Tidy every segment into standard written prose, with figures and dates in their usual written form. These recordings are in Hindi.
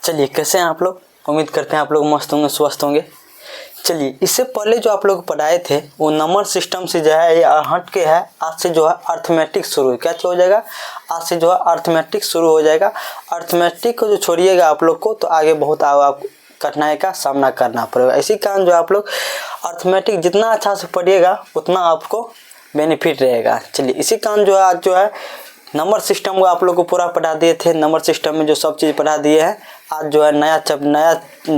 चलिए कैसे हैं आप लोग, उम्मीद करते हैं आप लोग मस्त होंगे, स्वस्थ होंगे। चलिए इससे पहले जो आप लोग पढ़ाए थे वो नंबर सिस्टम से जो है ये हट के है। आज से जो है अर्थमेटिक शुरू, क्या हो जाएगा, आज से जो है अर्थमेटिक शुरू हो जाएगा। अर्थमेटिक को जो छोड़िएगा आप लोग को तो आगे बहुत आप कठिनाई का सामना करना पड़ेगा। इसी कारण जो आप लोग अर्थमेटिक जितना अच्छा से पढ़िएगा उतना आपको बेनिफिट रहेगा। चलिए इसी कारण जो है आज जो है नंबर सिस्टम को आप लोग को पूरा पढ़ा दिए थे। नंबर सिस्टम में जो सब चीज़ पढ़ा दिए हैं, आज जो है नया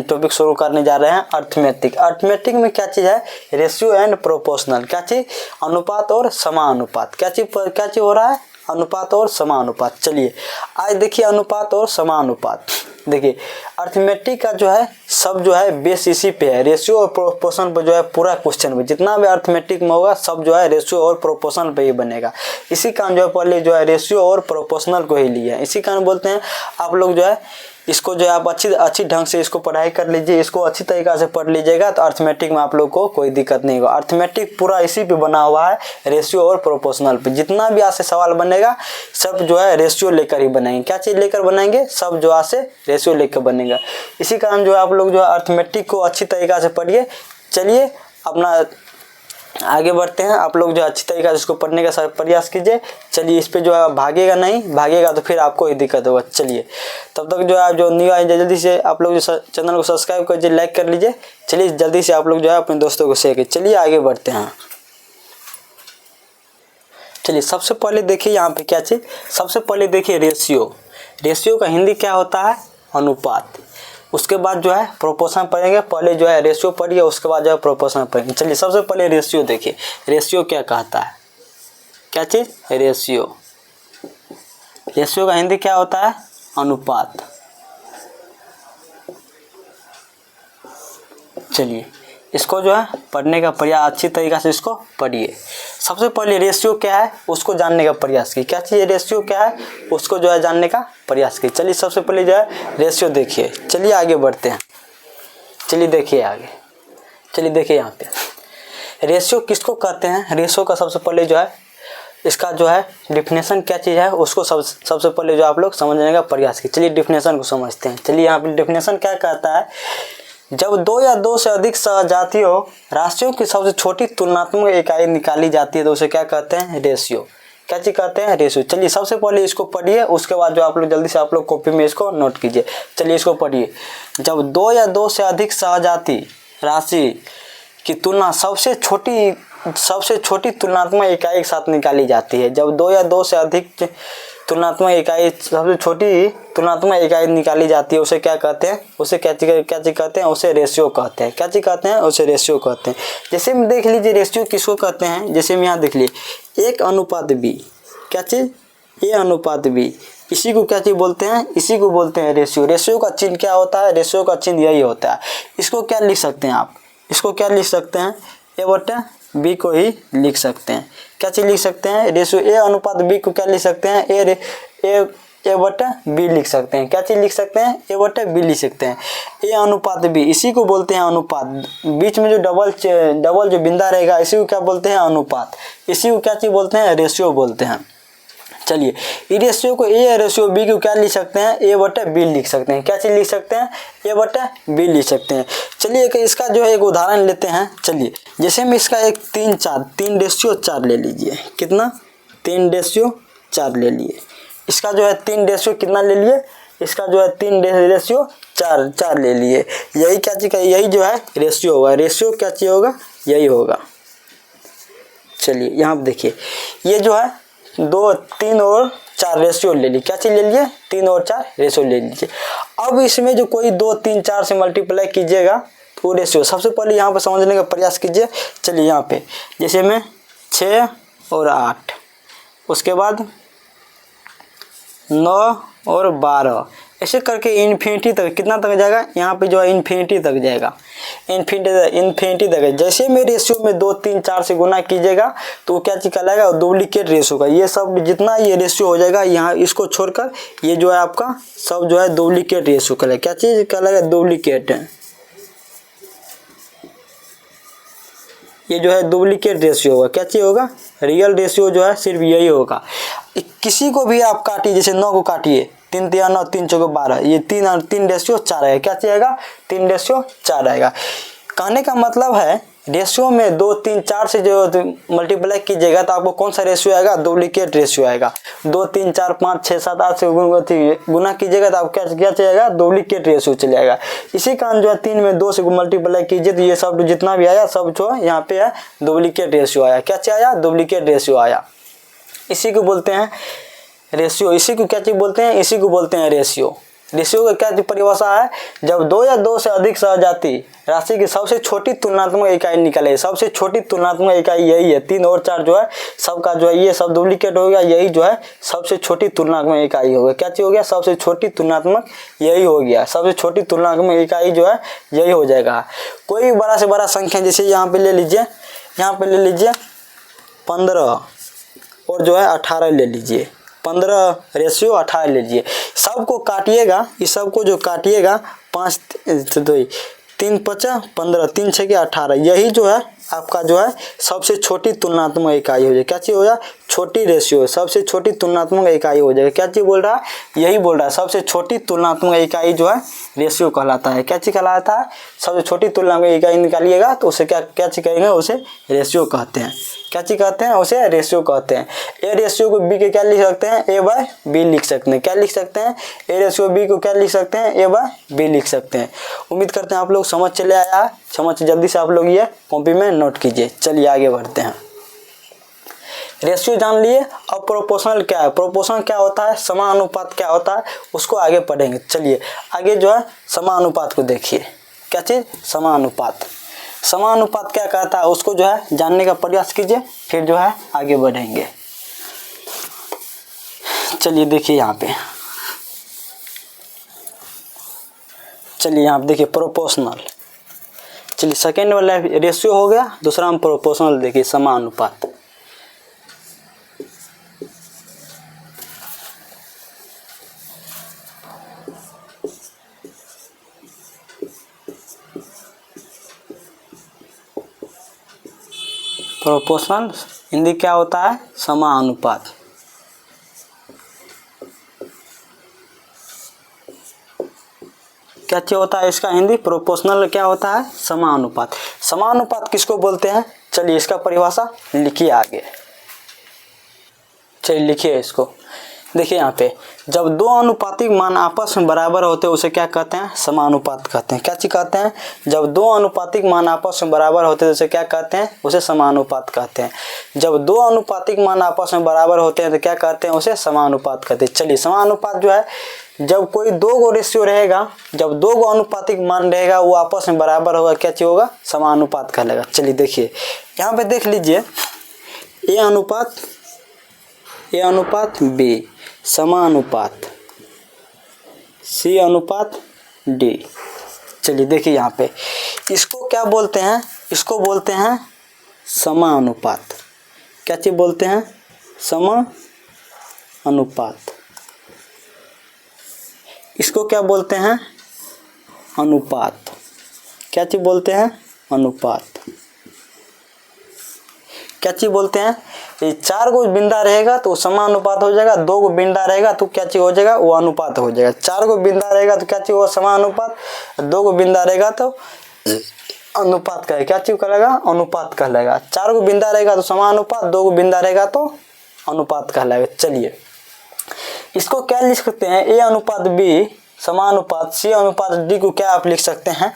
टॉपिक शुरू करने जा रहे हैं अर्थमेटिक। अर्थमेटिक में क्या चीज़ है, रेशियो एंड प्रोपोर्शनल। क्या चीज़, अनुपात और समानुपात। क्या चीज़ हो रहा है, अनुपात और समानुपात। चलिए आज देखिए अनुपात और समानुपात। देखिए अर्थमेटिक का जो है सब जो है बेस इसी पे है, रेशियो और प्रोपोर्शन पर जो है पूरा क्वेश्चन में जितना भी अर्थमेटिक में होगा सब जो है रेशियो और प्रोपोर्शन पे ही बनेगा। इसी कारण जो है पहले जो है रेशियो और प्रोपोर्शनल को ही लिया है। इसी कारण बोलते हैं आप लोग जो है इसको जो है आप अच्छी ढंग से इसको पढ़ाई कर लीजिए, इसको अच्छी तरीक़ा से पढ़ लीजिएगा तो अर्थमेटिक में आप लोग को कोई दिक्कत नहीं होगा। अर्थमेटिक पूरा इसी पे बना हुआ है, रेशियो और प्रोपोर्शनल पे। जितना भी आज से सवाल बनेगा सब जो है रेशियो लेकर ही बनाएंगे। क्या चीज़ लेकर बनाएंगे, सब जो आज से रेशियो लेकर बनेगा। इसी कारण जो है आप लोग जो है अर्थमेटिक को अच्छी तरीक़ा से पढ़िए। चलिए अपना आगे बढ़ते हैं। आप लोग जो अच्छी तरीके से इसको पढ़ने का प्रयास कीजिए। चलिए इस पे जो है भागेगा नहीं, भागेगा तो फिर आपको ही दिक्कत होगा। चलिए तब तक जो है जो न्यू आए जल्दी से आप लोग जो चैनल को सब्सक्राइब कर लीजिए, लाइक कर लीजिए। चलिए जल्दी से आप लोग जो है अपने दोस्तों को शेयर कीजिए। चलिए आगे बढ़ते हैं। चलिए सबसे पहले देखिए यहाँ पे क्या चीज़, सबसे पहले देखिए रेशियो। रेशियो का हिंदी क्या होता है, अनुपात। उसके बाद जो है प्रोपोर्शन पढ़ेंगे, पहले जो है रेशियो पढ़िए उसके बाद जो है प्रोपोर्शन पढ़ेंगे। चलिए सबसे पहले रेशियो देखिए, रेशियो क्या कहता है, क्या चीज़, रेशियो। रेशियो का हिंदी क्या होता है, अनुपात। चलिए इसको जो है पढ़ने का प्रयास अच्छी तरीक़ा से इसको पढ़िए। सबसे पहले रेशियो क्या है उसको जानने का प्रयास कीजिए। क्या चीज़ रेशियो क्या है उसको जो है जानने का प्रयास कीजिए। चलिए सबसे पहले जो है रेशियो देखिए। चलिए आगे बढ़ते हैं। चलिए देखिए आगे, चलिए देखिए यहाँ पे रेशियो किसको कहते हैं। रेशियो का सबसे पहले जो है इसका जो है डिफिनेशन क्या चीज़ है उसको सबसे पहले जो आप लोग समझने का प्रयास कीजिए। चलिए डिफिनेशन को समझते हैं। चलिए यहाँ पे डिफिनेशन क्या कहता है, जब दो या दो से अधिक सजातीयों राशियों की सबसे छोटी तुलनात्मक इकाई निकाली जाती है तो उसे क्या कहते हैं, रेशियो। क्या चीज़ कहते हैं, रेशियो। चलिए सबसे पहले इसको पढ़िए, उसके बाद जो आप लोग जल्दी से आप लोग कॉपी में इसको नोट कीजिए। चलिए इसको पढ़िए। जब दो या दो से अधिक सजाती राशि की तुलना सबसे छोटी तुलनात्मक इकाई के साथ निकाली जाती है। जब दो या दो से अधिक तुलनात्मक इकाई सबसे छोटी तुलनात्मक इकाई निकाली जाती है उसे क्या कहते हैं, उसे क्या चीज़ कहते हैं, उसे रेशियो कहते हैं। क्या चीज़ कहते हैं, उसे रेशियो कहते हैं। जैसे में देख लीजिए रेशियो किसको कहते हैं, जैसे में यहाँ देख लीजिए 1 अनुपात B। क्या चीज़, A अनुपात B। इसी को क्या चीज़ बोलते हैं, इसी को बोलते हैं रेशियो। रेशियो का चिन्ह क्या होता है, रेशियो का चिन्ह यही होता है। इसको क्या लिख सकते हैं आप, इसको क्या लिख सकते हैं, A/B को ही लिख सकते हैं। क्या चीज़ लिख सकते हैं, रेशियो। A अनुपात B को क्या लिख सकते हैं, A/B लिख सकते हैं। क्या चीज़ लिख सकते हैं, A/B लिख सकते हैं। A अनुपात B, इसी को बोलते हैं अनुपात। बीच में जो डबल जो बिंदा रहेगा इसी को क्या बोलते हैं, अनुपात। इसी को क्या चीज़ बोलते हैं, रेशियो बोलते हैं। चलिए इस रेशियो को A रेशियो B को क्या लिख सकते हैं, A/B लिख सकते हैं। क्या चीज़ लिख सकते हैं, A/B लिख सकते हैं। चलिए इसका जो है एक उदाहरण लेते हैं। चलिए जैसे में इसका एक 3/4 ले लीजिए। कितना, 3/4 ले लिए। इसका जो है 3 कितना ले लिए, इसका जो है 3/4 ले लिए। यही क्या चीज़ का, यही जो है रेशियो होगा। रेशियो क्या चीज़ होगा, यही होगा। चलिए यहाँ पर देखिए ये जो है 2, 3 और 4 रेशियो ले ली। क्या चीज़ ले लिए, 3 और 4 रेशियो ले लीजिए। अब इसमें जो कोई 2, 3, 4 से मल्टीप्लाई कीजिएगा तो रेशियो। सबसे पहले यहाँ पे समझने का प्रयास कीजिए। चलिए यहाँ पे जैसे में 6 और 8, उसके बाद 9 और 12, ऐसे करके इन्फिनिटी तक कितना तक जाएगा, यहाँ पे जो है इन्फिनिटी तक जाएगा। इन्फिनिटी तक है। जैसे में रेशियो में 2, 3, 4 से गुना कीजिएगा तो क्या चीज़ कहलाएगा, डुप्लीकेट रेशियो का। ये सब जितना ये रेशियो हो जाएगा यहाँ इसको छोड़कर ये जो है आपका सब जो है डुप्लीकेट रेशियो कहलाएगा। क्या चीज़ कहलाएगा, डुप्लीकेट। ये जो है डुप्लीकेट रेशियो होगा। क्या चीज़ होगा, रियल रेशियो जो है सिर्फ यही होगा। किसी को भी आप काटिए, जैसे 9 को काटिए 3 3 9 3 4 12, ये 3 और 3 रेशियो 4 आएगा। क्या चाहिएगा? 3 रेशियो 4 आएगा। कहने का मतलब है रेशियो में 2 3 4 से जो मल्टीप्लाई कीजिएगा तो आपको कौन सा रेशियो आएगा? डुप्लीकेट रेशियो आएगा। 2 3 4 5 6 7 8 से गुना कीजिएगा तो आपको क्या चाहिएगा? डुप्लीकेट रेशियो चले आएगा। इसी कारण जो है 3 में 2 से मल्टीप्लाई कीजिए तो ये सब जितना भी आया सब जो है यहाँ पे है डुप्लीकेट रेशियो आया। क्या आया? डुप्लीकेट रेशियो आया। इसी को बोलते हैं रेशियो। इसी को क्या चीज बोलते हैं? इसी को बोलते हैं रेशियो। रेशियो का क्या परिभाषा है? जब 2 या 2 से अधिक सहजाति राशि की सबसे छोटी तुलनात्मक इकाई निकले। सबसे छोटी तुलनात्मक इकाई यही है। 3 और 4 जो है सबका जो है ये सब डुप्लीकेट हो गया। यही जो है सबसे छोटी तुलनात्मक इकाई हो गया। क्या चीज हो गया? सबसे छोटी तुलनात्मक यही हो गया। सबसे छोटी तुलनात्मक इकाई जो है यही हो जाएगा। कोई भी बड़ा से बड़ा संख्या जैसे यहाँ पे ले लीजिए, यहाँ पे ले लीजिए 15 और जो है 18 ले लीजिए। 15 रेशियो 18 ले लीजिए। सबको काटिएगा, इस सबको जो काटिएगा 5 2 3 5 15 3 6 18, यही जो है आपका जो है सबसे छोटी तुलनात्मक इकाई हो जाएगी। क्या चीज हो जाए? छोटी रेशियो, सबसे छोटी तुलनात्मक इकाई हो जाएगा। क्या चीज बोल रहा है? यही बोल रहा है सबसे छोटी तुलनात्मक इकाई जो है रेशियो कहलाता है। क्या चीज कहलाता है? सबसे छोटी तुलनात्मक इकाई निकालिएगा तो उसे क्या चीज कहेंगे? उसे रेशियो कहते हैं। क्या चीज कहते हैं? उसे रेशियो कहते हैं। ए रेशियो को बी के क्या लिख सकते हैं? ए बाय बी लिख सकते हैं। क्या लिख सकते हैं? ए रेशियो बी को क्या लिख सकते हैं? ए बाय बी लिख सकते हैं। उम्मीद करते हैं आप लोग समझ चले आया है। समझ जल्दी से आप लोग ये कॉपी में नोट कीजिए। चलिए आगे बढ़ते हैं। रेशियो जान लिए। अब प्रोपोर्शनल क्या है? प्रोपोर्शनल क्या होता है? समानुपात क्या होता है? उसको आगे पढ़ेंगे। चलिए आगे जो है समानुपात को देखिए। क्या चीज? समानुपात। समानुपात क्या कहता है उसको जो है जानने का प्रयास कीजिए, फिर जो है आगे बढ़ेंगे। चलिए देखिए यहाँ पे, चलिए यहाँ पे देखिए प्रोपोर्शनल। चलिए सेकेंड वाला रेशियो हो गया, दूसरा हम प्रोपोर्शनल देखिए समानुपात। प्रोपोर्शनल हिंदी क्या होता है? समानुपात। क्या चीज होता है इसका हिंदी? प्रोपोर्शनल क्या होता है? समानुपात। समानुपात किसको बोलते हैं? चलिए इसका परिभाषा लिखिए आगे। चलिए लिखिए इसको। देखिए यहाँ पे जब 2 अनुपातिक मान आपस में बराबर होते हैं उसे क्या कहते हैं? समानुपात कहते हैं। क्या चीज कहते हैं? जब 2 अनुपातिक मान आपस में बराबर होते हैं उसे क्या कहते हैं? उसे समानुपात कहते हैं। जब 2 अनुपातिक मान आपस में बराबर होते हैं तो क्या कहते हैं? उसे समानुपात कहते हैं। चलिए समानुपात जो है जब कोई 2 गो रेशियो रहेगा, जब 2 गो अनुपातिक मान रहेगा वो आपस में बराबर होगा, क्या चीज होगा? समानुपात कहलाएगा। चलिए देखिए यहाँ पे देख लीजिए ए अनुपात बी समानुपात सी अनुपात डी। चलिए देखिए यहाँ पे इसको क्या बोलते हैं? इसको बोलते हैं समानुपात। क्या चीज बोलते हैं? समानुपात। इसको क्या बोलते हैं? अनुपात। क्या चीज बोलते हैं? अनुपात। क्या चीज बोलते हैं? ये 4 गो बिंदा रहेगा तो समानुपात हो जाएगा। 2 गो बिंदा रहेगा तो क्या चीज हो जाएगा? वो अनुपात हो जाएगा। 4 गो बिंदा रहेगा तो क्या चीज हो? समानुपात। 2 गो बिंदा रहेगा तो अनुपात कहेगा। क्या चीज कहलाएगा? अनुपात कहलाएगा। 4 गो बिंदा रहेगा तो समानुपात, 2 गो बिंदा रहेगा तो अनुपात कहलाएगा। चलिए इसको क्या लिख सकते हैं? ए अनुपात बी समानुपात सी अनुपात डी को क्या आप लिख सकते हैं?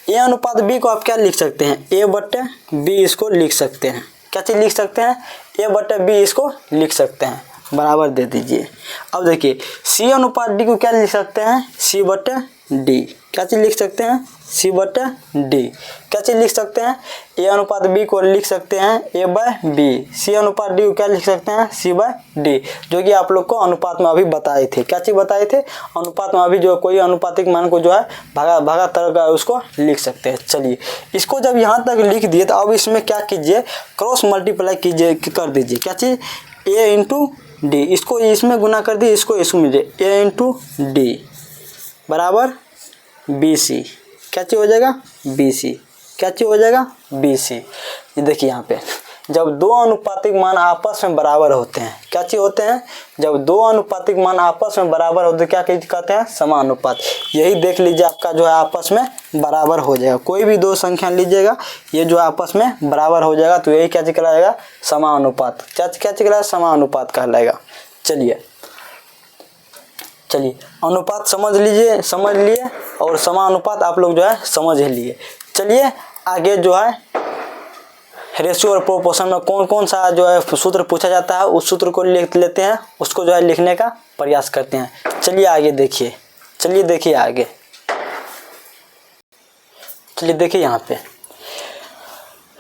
ए अनुपात बी को आप क्या लिख सकते हैं? ए बटे बी इसको लिख सकते हैं। क्या चीज लिख सकते हैं? ए बटे बी इसको लिख सकते हैं, बराबर दे दीजिए। अब देखिए सी अनुपात डी को क्या लिख सकते हैं? सी बटे डी। क्या चीज लिख सकते हैं? सी बटे डी। क्या चीज लिख सकते हैं? ए अनुपात बी को लिख सकते हैं ए बाय बी। सी अनुपात डी को क्या लिख सकते हैं? सी बाय डी, जो कि आप लोग को अनुपात में अभी बताए थे। क्या चीज बताए थे? अनुपात में अभी जो कोई अनुपातिक मान को जो है भागा तरह का उसको लिख सकते हैं। चलिए इसको जब यहाँ तक लिख दिए तो अब इसमें क्या कीजिए? क्रॉस मल्टीप्लाई कीजिए, कर दीजिए। क्या चीज? A into D. इसको इसमें गुना कर दिए, इसको इसमें दीजिए। ए इंटू डी बराबर बी सी। क्या चीज हो जाएगा? B C. क्या चीज हो जाएगा? B C. देखिए यहाँ पे जब दो अनुपातिक मान आपस में बराबर होते हैं, क्या चीज होते हैं, जब दो अनुपातिक मान आपस में बराबर होते हैं क्या कहते हैं, समानुपात। यही देख लीजिए आपका जो है आपस में बराबर हो जाएगा, कोई भी दो संख्या लीजिएगा ये जो आपस में बराबर हो जाएगा तो यही क्या चीज कहलाएगा, समानुपात। क्या चीज कहलाएगा, समानुपात कहलाएगा। चलिए अनुपात समझ लिए और समानुपात आप लोग जो है समझ ही लिए। चलिए आगे जो है रेशियो और प्रोपोर्शन में कौन कौन सा जो है सूत्र पूछा जाता है उस सूत्र को लिख लेते हैं, उसको जो है लिखने का प्रयास करते हैं। चलिए आगे देखिए, यहाँ पे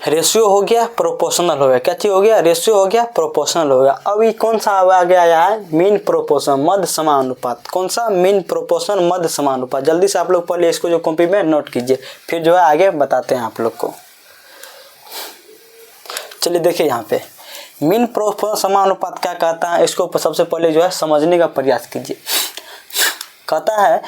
रेशियो हो गया, प्रोपोर्शनल हो गया। क्या चीज हो गया, रेशियो हो गया, प्रोपोर्शनल हो गया। अब ये कौन सा आगे आया है, मीन प्रोपोर्शन मध्य समानुपात। कौन सा, मीन प्रोपोर्शन मध्य समानुपात। जल्दी से आप लोग पहले इसको जो कॉपी में नोट कीजिए, फिर जो है आगे बताते हैं आप लोग को। चलिए देखिए यहाँ पे मीन प्रोपोर्शन समानुपात क्या कहता है, इसको सबसे पहले जो है समझने का प्रयास कीजिए। कहता है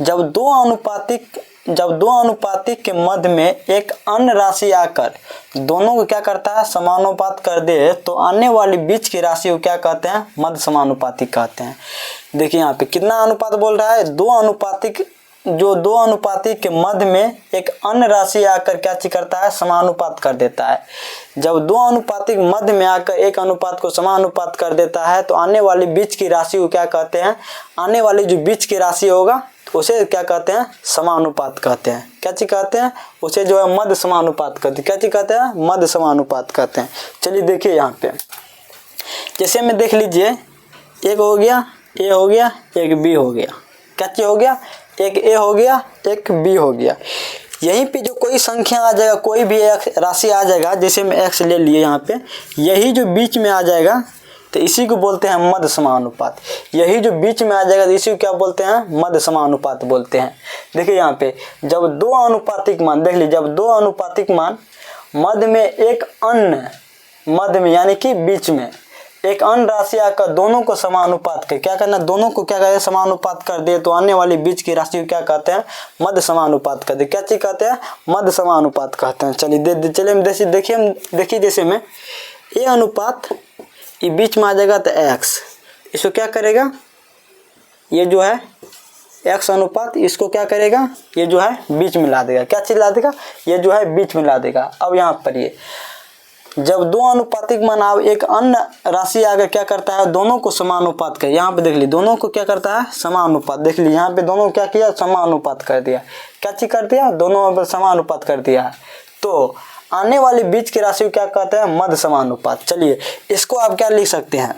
जब दो अनुपातिक के मध्य में एक अन्य राशि आकर दोनों को क्या करता है, समानुपात कर दे तो आने वाली बीच की राशि को क्या कहते हैं, मध्य समानुपातिक कहते हैं। देखिए यहाँ पे कितना अनुपात बोल रहा है, दो अनुपातिक के मध्य में एक अन्य राशि आकर क्या चीज करता है, समानुपात कर देता है। जब दो अनुपातिक मध्य में आकर एक अनुपात को समानुपात कर देता है तो आने वाली बीच की राशि को क्या कहते हैं, आने वाली जो बीच की राशि होगा उसे क्या कहते हैं, समानुपात कहते हैं। क्या चीज कहते हैं, उसे जो है मध्य समानुपात कहते हैं। क्या चीज कहते हैं, मध्य समानुपात कहते हैं। चलिए देखिए यहाँ पे जैसे में देख लीजिए, एक हो गया, ए हो गया, एक बी हो गया। क्या चीज हो गया, एक ए हो गया, एक बी हो गया। यहीं पे जो कोई संख्या आ जाएगा, कोई भी एक राशि आ जाएगा, जैसे मैं एक्स ले लिए यहाँ पे, यही जो बीच में आ जाएगा तो इसी को बोलते हैं मध्य समानुपात। यही जो बीच में आ जाएगा तो इसी को क्या बोलते हैं, मध्य समानुपात बोलते हैं। देखिए यहाँ पे जब दो अनुपातिक मान, देख लीजिए जब दो अनुपातिक मान मध्य में एक अन्य, मध्य में यानी कि बीच में एक अन्य राशि आकर दोनों को समानुपात कर, क्या करना, दोनों को क्या करें, समानुपात कर दे तो आने वाली बीच की राशि को क्या कहते हैं, मध्य समानुपात कहते हैं। क्या चीज कहते हैं, मध्य समानुपात कहते हैं। चलिए देखिए जैसे में ए अनुपात ये बीच में आ जाएगा तो एक्स, इसको क्या करेगा, ये जो है एक्स अनुपात इसको क्या करेगा, ये जो है बीच में ला देगा। क्या चीज ला देगा, ये जो है बीच में ला देगा। अब यहाँ पर ये जब दो अनुपातिक मान अब एक अन्य राशि आकर क्या करता है, दोनों को समानुपात कर, यहाँ पे देख ली दोनों को क्या करता है, समानुपात। देख ली यहाँ पे दोनों क्या किया, समानुपात कर दिया। क्या चीज कर दिया, दोनों समानुपात कर दिया। तो आने वाली बीच की राशि को क्या कहते हैं, मध्य समानुपात। चलिए इसको आप क्या लिख सकते हैं,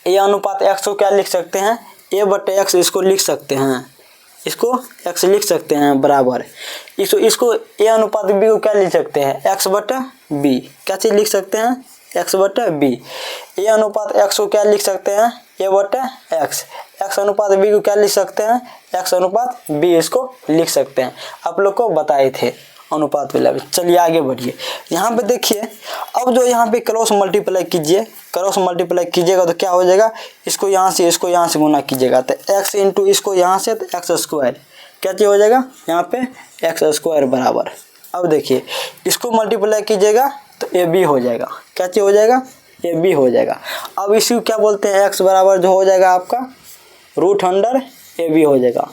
ए अनुपात एक्स को क्या लिख सकते हैं, ए बटे एक्स इसको लिख सकते हैं, इसको एक्स लिख सकते हैं बराबर। इसको ए अनुपात बी को क्या लिख सकते हैं, एक्स बटे बी। क्या चीज लिख सकते हैं, एक्स बटे बी। ए अनुपात एक्स को क्या लिख सकते हैं, ए बटे एक्स। एक्स अनुपात बी को क्या लिख सकते हैं, एक्स अनुपात बी इसको लिख सकते हैं। आप लोग को बताए थे अनुपात वाला भी। चलिए आगे बढ़िए, यहाँ पे देखिए अब जो यहाँ पे क्रॉस मल्टीप्लाई कीजिए, क्रॉस मल्टीप्लाई कीजिएगा तो क्या हो जाएगा, इसको यहाँ से गुना कीजिएगा तो एक्स इंटू इसको यहाँ से तो एक्स स्क्वायर। क्या चीज हो जाएगा, यहाँ पे एक्स स्क्वायर बराबर। अब देखिए इसको मल्टीप्लाई कीजिएगा तो ए बी हो जाएगा। क्या चीज हो जाएगा, ए बी हो जाएगा। अब इसी क्या बोलते हैं, एक्स बराबर जो हो जाएगा आपका रूट अंडर ए बी हो जाएगा।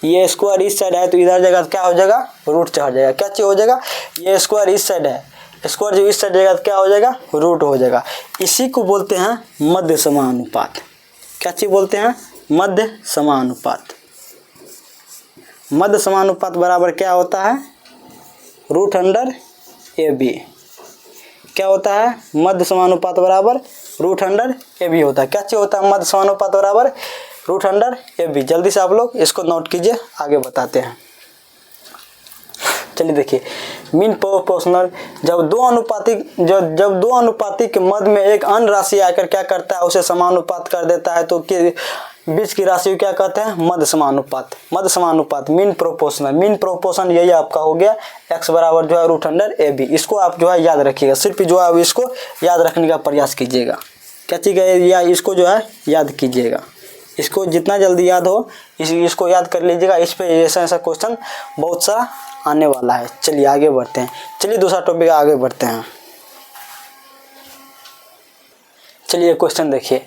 ये स्क्वायर इस साइड है तो इधर जगह क्या हो जाएगा, रूट चढ़ जाएगा। क्या चीज हो जाएगा, ये स्क्वायर इस साइड है, स्क्वायर जो इस साइड जाएगा तो क्या हो जाएगा, रूट हो जाएगा। इसी को बोलते हैं मध्य समानुपात। क्या चीज बोलते हैं, मध्य समानुपात। मध्य समानुपात बराबर क्या होता है, रूट अंडर ए बी। क्या होता है, मध्य समानुपात बराबर रूट अंडर ए बी होता है। क्या चीज होता है, मध्य समानुपात बराबर रूट अंडर ए बी। जल्दी से आप लोग इसको नोट कीजिए, आगे बताते हैं। चलिए देखिए मीन प्रोपोर्शनल, जब दो अनुपातिक के मध्य में एक अन्य राशि आकर क्या करता है, उसे समानुपात कर देता है तो बीच की राशि को क्या कहते हैं, मध्य समानुपात। मध्य समानुपात मीन प्रोपोर्शनल। मीन प्रोपोर्शन यही आपका हो गया, एक्स बराबर जो है रूट अंडर ए बी। इसको आप जो है याद रखिएगा, सिर्फ जो है इसको याद रखने का प्रयास कीजिएगा। क्या चीज है, या इसको जो है याद कीजिएगा, इसको जितना जल्दी याद हो इसको याद कर लीजिएगा। इस पे ऐसा क्वेश्चन बहुत सारा आने वाला है। चलिए आगे बढ़ते हैं, चलिए दूसरा टॉपिक आगे बढ़ते हैं। चलिए क्वेश्चन देखिए,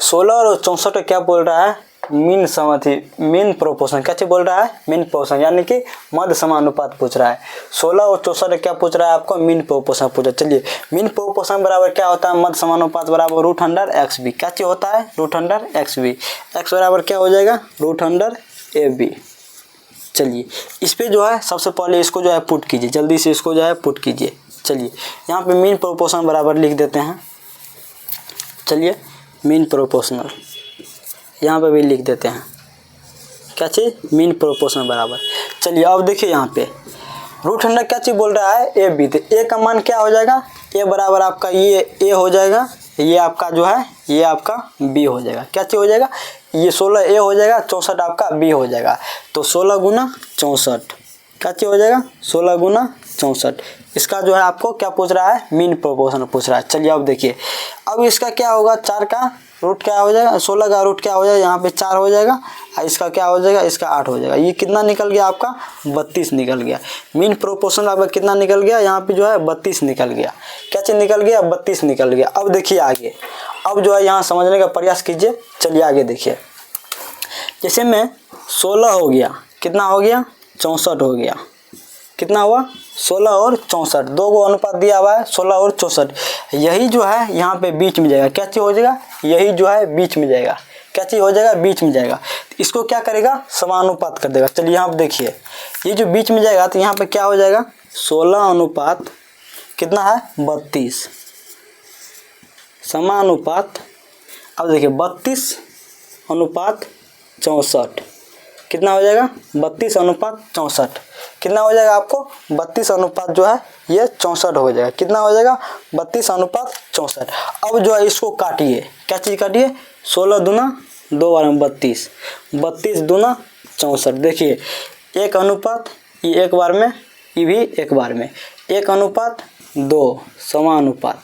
16 और 64 का क्या बोल रहा है, मीन समाधि, मीन प्रोपोर्शन, क्या चीज बोल रहा है, मीन प्रोपोर्शन, यानी कि मध्य समानुपात पूछ रहा है। 16 और 64 क्या पूछ रहा है आपको, मीन प्रोपोर्शन पूछ रहा है। चलिए मीन प्रोपोर्शन बराबर क्या होता है, मध्य समानुपात बराबर रूट अंडर एक्स बी, क्या चीज होता है, root under X B, X बराबर क्या हो जाएगा, रूट अंडर ए बी। चलिए इस पे जो है सबसे पहले इसको जो है पुट कीजिए, जल्दी से इसको जो है पुट कीजिए। चलिए यहाँ पे मीन प्रोपोर्शन बराबर लिख देते हैं। चलिए मीन प्रोपोर्शनल यहाँ पे भी लिख देते हैं, क्या चीज़, मीन प्रोपोर्शनल बराबर। चलिए अब देखिए यहाँ पे रूट अंडर क्या चीज़ बोल रहा है, ए बी, तो ए का मान क्या हो जाएगा, ए बराबर आपका ये ए हो जाएगा, ये आपका जो है ये आपका बी हो जाएगा, क्या चीज़ हो जाएगा, ये 16 ए हो जाएगा, 64 आपका बी हो जाएगा। तो 16 गुना 64 क्या चीज़ हो जाएगा, 16 गुना 64। इसका जो है आपको क्या पूछ रहा है, मीन प्रोपोर्शन पूछ रहा है। चलिए अब देखिए, अब इसका क्या होगा, 4 का रूट क्या हो जाएगा, 16 का रूट क्या हो जाएगा, यहाँ पे 4 हो जाएगा, और इसका क्या हो जाएगा, इसका 8 हो जाएगा। ये कितना निकल गया आपका, 32 निकल गया। मीन प्रोपोर्शन आपका कितना निकल गया, यहाँ पे जो है 32 निकल गया, क्या चीज़ निकल गया, 32 निकल गया। अब देखिए आगे, अब जो है यहाँ समझने का प्रयास कीजिए। चलिए आगे देखिए, जैसे में 16 हो गया, कितना हो गया, 64 हो गया, कितना हुआ, 16 और 64, दो को अनुपात दिया हुआ है 16 और 64, यही जो है यहाँ पे बीच में जाएगा, क्या चीज़ हो जाएगा, यही जो है बीच में जाएगा, क्या चीज़ हो जाएगा, बीच में जाएगा। इसको क्या करेगा, समानुपात कर देगा। चलिए यहाँ पे देखिए, ये जो बीच में जाएगा तो यहाँ पे क्या हो जाएगा, 16 अनुपात कितना है, 32 समानुपात। अब देखिए 32 अनुपात 64 कितना हो जाएगा, 32 अनुपात 64 कितना हो जाएगा आपको, 32 अनुपात जो है ये 64 हो जाएगा, कितना हो जाएगा, 32 अनुपात 64। अब जो है इसको काटिए, क्या चीज़ काटिए, 16 दूना 2 बार में 32, 32 दूना 64, देखिए एक अनुपात, ये एक बार में, ये भी एक बार में, 1 अनुपात 2 समानुपात,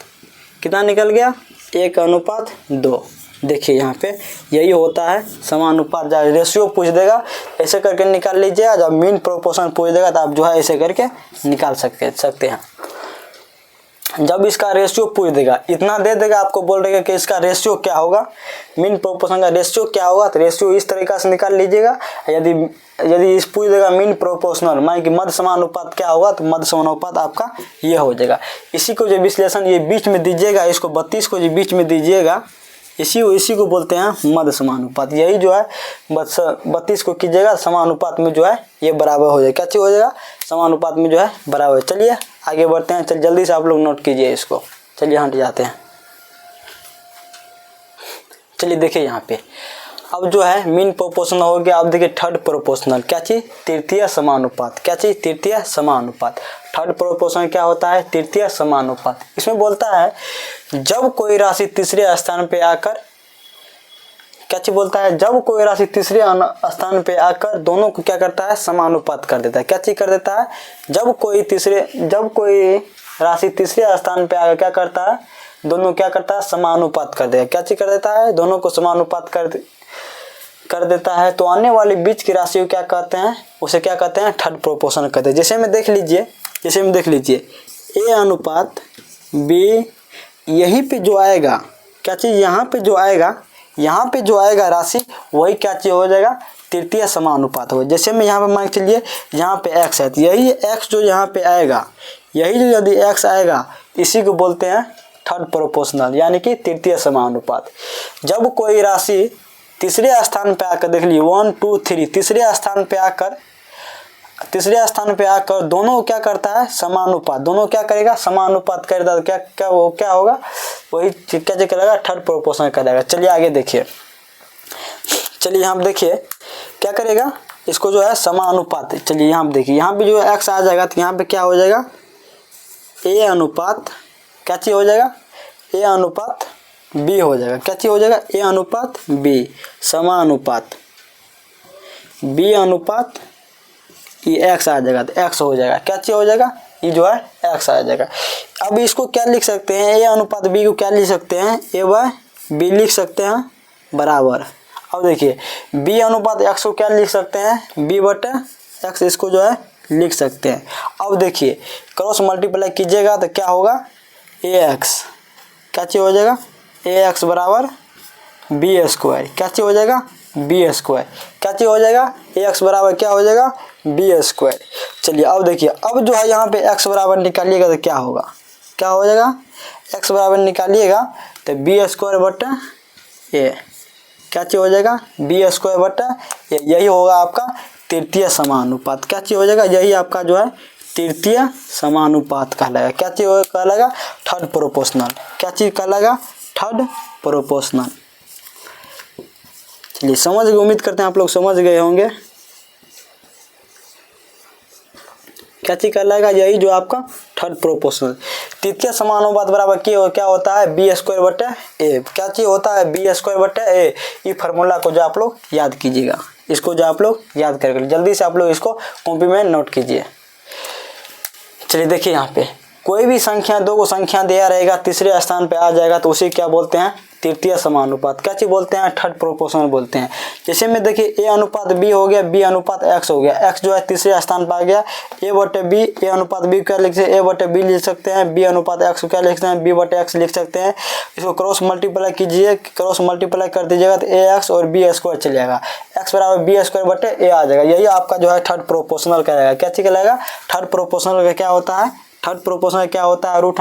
कितना निकल गया, 1 अनुपात 2। देखिए यहाँ पे यही होता है समानुपात, जब रेशियो पूछ देगा ऐसे करके निकाल लीजिएगा, जब मीन प्रोपोर्शन पूछ देगा तो आप जो है ऐसे करके निकाल सकते हैं। जब इसका रेशियो पूछ देगा, इतना दे देगा आपको, बोल देगा कि इसका रेशियो क्या होगा, मीन प्रोपोर्शन का रेशियो क्या होगा, तो रेशियो इस तरीका से निकाल लीजिएगा। यदि इस पूछ देगा मीन प्रोपोर्शनल मान कि मध्य समानुपात क्या होगा, तो मध्य समानुपात आपका ये हो जाएगा। इसी को जो विश्लेषण ये बीच में दीजिएगा, इसको 32 को जो बीच में दीजिएगा, इसी को बोलते हैं मध्य समानुपात। यही जो है 32 को कीजिएगा, समानुपात में जो है ये बराबर हो जाएगा, क्या चीज़ हो जाएगा, समानुपात में जो है बराबर। चलिए आगे बढ़ते हैं, चल जल्दी से आप लोग नोट कीजिए इसको। चलिए हट जाते हैं। चलिए देखिए यहाँ पे अब जो है मीन प्रोपोर्शनल हो गया। अब देखिए थर्ड प्रोपोर्शनल, क्या चीज़, तृतीय समानुपात, क्या चीज़, तृतीय समानुपात। थर्ड प्रोपोर्शनल क्या होता है, तृतीय समानुपात। इसमें बोलता है जब कोई राशि तीसरे स्थान पे आकर, क्या चीज बोलता है, जब कोई राशि तीसरे स्थान पे आकर दोनों को क्या करता है, समानुपात कर देता है। क्या चीज कर देता है, जब कोई राशि तीसरे स्थान पे आकर क्या करता है, दोनों क्या करता है, समानुपात कर देगा। क्या चीज कर देता है, दोनों को समानुपात कर देता है। तो आने वाली बीच की राशि को क्या कहते हैं, उसे क्या कहते हैं, थर्ड प्रोपोर्शनल कहते हैं। जैसे में देख लीजिए ए अनुपात बी, यहीं पे जो आएगा, क्या चीज, यहाँ पे जो आएगा राशि, वही क्या चीज हो जाएगा, तृतीय समानुपात हो। जैसे में यहाँ पे मान के चलिए, यहाँ पे x है, तो यही x जो यहाँ पे आएगा, यही जो यदि x आएगा, इसी को बोलते हैं थर्ड प्रोपोर्शनल, यानी कि तृतीय समानुपात। जब कोई राशि तीसरे स्थान पे आकर, देख लीजिए 1 2 3, तीसरे स्थान पे आकर दोनों क्या करता है, समानुपात, दोनों क्या करेगा, समानुपात करेगा। तो क्या होगा, वही क्या करेगा, थर्ड प्रोपोर्शनल करेगा। चलिए आगे देखिए, चलिए यहाँ पे देखिए क्या करेगा, इसको जो है समानुपात। चलिए यहाँ पे देखिए, यहाँ पे जो x आ जाएगा तो यहाँ पे क्या हो जाएगा, a अनुपात, क्या चीज हो जाएगा, a अनुपात b हो जाएगा। क्या चीज हो जाएगा, a अनुपात b समानुपात b अनुपात ये x आ जाएगा, तो x हो जाएगा। क्या चीज हो जाएगा, ये जो है x आ जाएगा। अब इसको क्या लिख सकते हैं, a अनुपात b को क्या लिख सकते हैं, a/b लिख सकते हैं बराबर। अब देखिए b अनुपात x को क्या लिख सकते हैं, b/x, इसको जो है लिख सकते हैं। अब देखिए क्रॉस मल्टीप्लाई कीजिएगा तो क्या होगा, ax, क्या चीज हो जाएगा, ए एक्स बराबर बी स्क्वायर, क्या चीज हो जाएगा बी स्क्वायर, क्या चीज हो जाएगा ए एक्स बराबर क्या हो जाएगा बी स्क्वायर। चलिए अब देखिए, अब जो है यहाँ पे एक्स बराबर निकालिएगा तो क्या होगा, क्या हो जाएगा एक्स बराबर निकालिएगा तो बी स्क्वायर बटा ए, क्या चीज हो जाएगा बी स्क्वायर बटा ए, यही होगा आपका तृतीय समानुपात, क्या चीज हो जाएगा यही आपका जो है तृतीय समानुपात कहलाएगा, क्या चीज कहलाएगा थर्ड प्रोपोर्शनल, क्या चीज कहलाएगा थर्ड प्रोपोर्शनल। चलिए समझ गए, उम्मीद करते हैं आप लोग समझ गए होंगे। क्या चीज कहलाएगा यही जो आपका थर्ड प्रोपोर्शनल। तृतीय समानुपात बराबर क्या होता है बी स्क्वायर बटे ए, क्या चीज होता है बी स्क्वायर बटे ए। ये फार्मूला को जो आप लोग याद कीजिएगा, इसको जो आप लोग याद करके जल्दी से आप लोग इसको कॉपी में नोट कीजिए। चलिए देखिए यहाँ पे कोई भी संख्या दो को संख्या दिया रहेगा तीसरे स्थान पे आ जाएगा तो उसे क्या बोलते हैं तृतीय समानुपात, क्या चीज बोलते हैं थर्ड प्रोपोर्शनल बोलते हैं। जैसे में देखिए ए अनुपात बी हो गया, बी अनुपात एक्स हो गया, एक्स जो है तीसरे स्थान पर आ गया, ए बटे बी, ए अनुपात बी क्या लिख सकते हैं ए बटे बी लिख सकते हैं, बी अनुपात एक्स क्या लिख सकते हैं बी बटे एक्स लिख सकते हैं। इसको क्रॉस मल्टीप्लाई कीजिए, क्रॉस मल्टीप्लाई कर दीजिएगा तो ए एक्स और बी स्क्वायर चल जाएगा, एक्स बराबर बी स्क्वायर बटे ए आ जाएगा, यही आपका जो है थर्ड प्रोपोर्शनल कहलाएगा। क्या चीज कहलाएगा थर्ड प्रोपोर्शनल का क्या होता है, थर्ड प्रोपोर्शनल क्या होता है रूट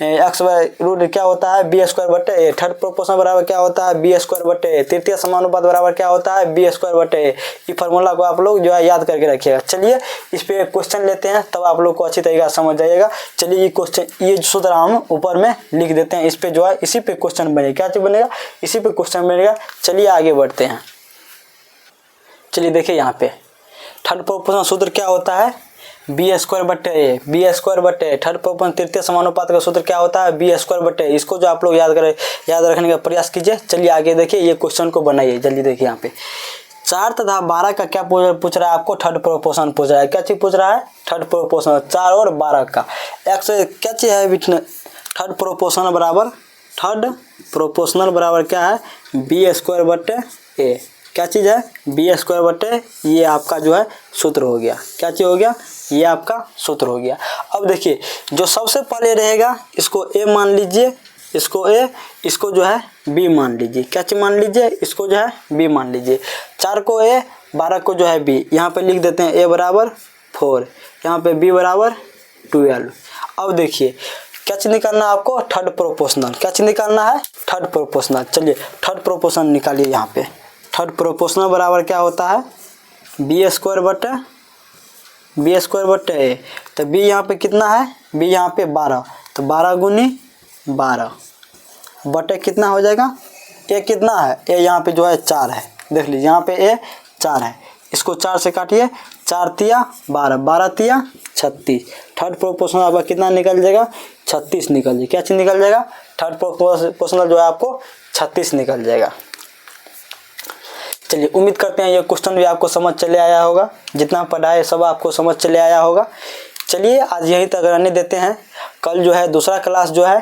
एक्स रूट क्या होता है बी स्क्वायर बटे ए, थर्ड प्रोपोर्शनल बराबर क्या होता है बी स्क्वायर बटे ए, तृतीय समानुपात बराबर क्या होता है बी स्क्वायर बटे ए। ये फार्मूला को आप लोग जो है याद करके रखिएगा। चलिए इस पे एक क्वेश्चन लेते हैं तब आप लोग को अच्छी तरीके से समझ जाइएगा। चलिए ये क्वेश्चन ये सूत्र हम ऊपर में लिख देते हैं, इस पे जो है इसी पे क्वेश्चन बनेगा, क्या चीज बनेगा इसी पे क्वेश्चन बनेगा। चलिए आगे बढ़ते हैं। चलिए देखिए यहाँ पे थर्ड प्रोपोर्शनल सूत्र क्या होता है बी स्क्वायर बटे ए, बी स्क्वायर बटे थर्ड प्रोपोर्शनल तृतीय समानुपात का सूत्र क्या होता है बी स्क्वायर बटे। इसको जो आप लोग याद रखने का प्रयास कीजिए। चलिए आगे देखिए ये क्वेश्चन को बनाइए जल्दी। देखिए यहाँ पे 4 तथा 12 का क्या पूछ रहा है आपको थर्ड प्रोपोर्शनल पूछ रहा है, क्या चीज पूछ रहा है थर्ड प्रोपोर्शनल 4 और 12 का। एक्स क्या चीज है थर्ड प्रोपोर्शनल बराबर क्या है बी स्क्वायर बटे ए, क्या चीज है बी स्क्वायर बटे ये आपका जो है सूत्र हो गया, क्या चीज हो गया ये आपका सूत्र हो गया। अब देखिए जो सबसे पहले रहेगा इसको ए मान लीजिए, इसको ए, इसको जो है बी मान लीजिए, क्या चीज मान लीजिए इसको जो है बी मान लीजिए। 4 को ए 12 को जो है बी, यहाँ पे लिख देते हैं ए बराबर 4, यहाँ पे बी बराबर 12। अब देखिए क्या चीज निकालना है आपको थर्ड प्रोपोर्शनल, क्या चीज निकालना है थर्ड प्रोपोर्शनल। चलिए थर्ड प्रोपोर्शनल निकालिए। यहाँ पे थर्ड प्रोपोर्शनल बराबर क्या होता है बी स्क्वायर बटे ए, तो बी यहाँ पे कितना है बी यहाँ पे 12, तो 12 गुनी 12 बटे कितना हो जाएगा ए कितना है ए यहाँ पे जो है 4 है, देख लीजिए यहाँ पे ए 4 है, इसको 4 से काटिए 4 तिया 12, 12 तिया 36, थर्ड प्रोपोर्शनल आपका कितना निकल जाएगा 36 निकल जाएगा। क्या चीज निकल जाएगा थर्ड प्रोपोर्शनल जो है आपको 36 निकल जाएगा। चलिए उम्मीद करते हैं ये क्वेश्चन भी आपको समझ चले आया होगा, जितना पढ़ा है सब आपको समझ चले आया होगा। चलिए आज यहीं तक रहने देते हैं, कल जो है दूसरा क्लास जो है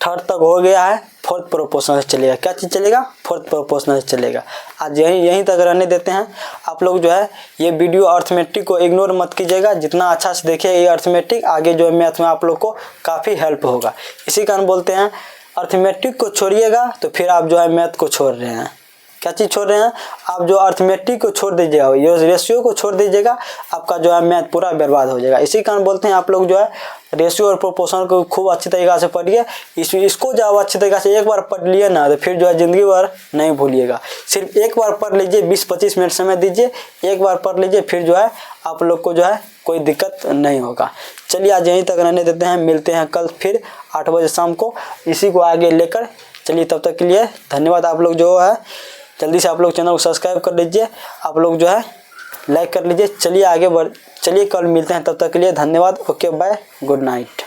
थर्ड तक हो गया है, फोर्थ प्रोपोर्शनल चलेगा, क्या चीज़ चलेगा फोर्थ प्रोपोर्शनल चलेगा। आज यहीं तक रहने देते हैं। आप लोग जो है ये वीडियो अर्थमेटिक को इग्नोर मत कीजिएगा, जितना अच्छा से देखिए ये अर्थमेटिक आगे जो है मैथ में आप लोग को काफ़ी हेल्प होगा। इसी कारण बोलते हैं अर्थमेटिक को छोड़िएगा तो फिर आप जो है मैथ को छोड़ रहे हैं। क्या चीज़ छोड़ रहे हैं आप जो अर्थमेटिक को छोड़ दीजिएगा, ये रेशियो को छोड़ दीजिएगा, आपका जो है मैथ पूरा बर्बाद हो जाएगा। इसी कारण बोलते हैं आप लोग जो है रेशियो और प्रोपोर्शन को खूब अच्छी तरीके से पढ़िए। इसको जब अच्छी तरीके से एक बार पढ़ लिए ना तो फिर जो है ज़िंदगी भर नहीं भूलिएगा। सिर्फ एक बार पढ़ लीजिए, 20-25 मिनट समय दीजिए, एक बार पढ़ लीजिए, फिर जो है आप लोग को जो है कोई दिक्कत नहीं होगा। चलिए आज यहीं तक रहने देते हैं, मिलते हैं कल फिर 8 बजे शाम को इसी को आगे लेकर। चलिए तब तक के लिए धन्यवाद। आप लोग जो है जल्दी से आप लोग चैनल को सब्सक्राइब कर लीजिए, आप लोग जो है लाइक कर लीजिए। चलिए आगे बढ़, चलिए कल मिलते हैं, तब तक के लिए धन्यवाद। Okay bye, good night.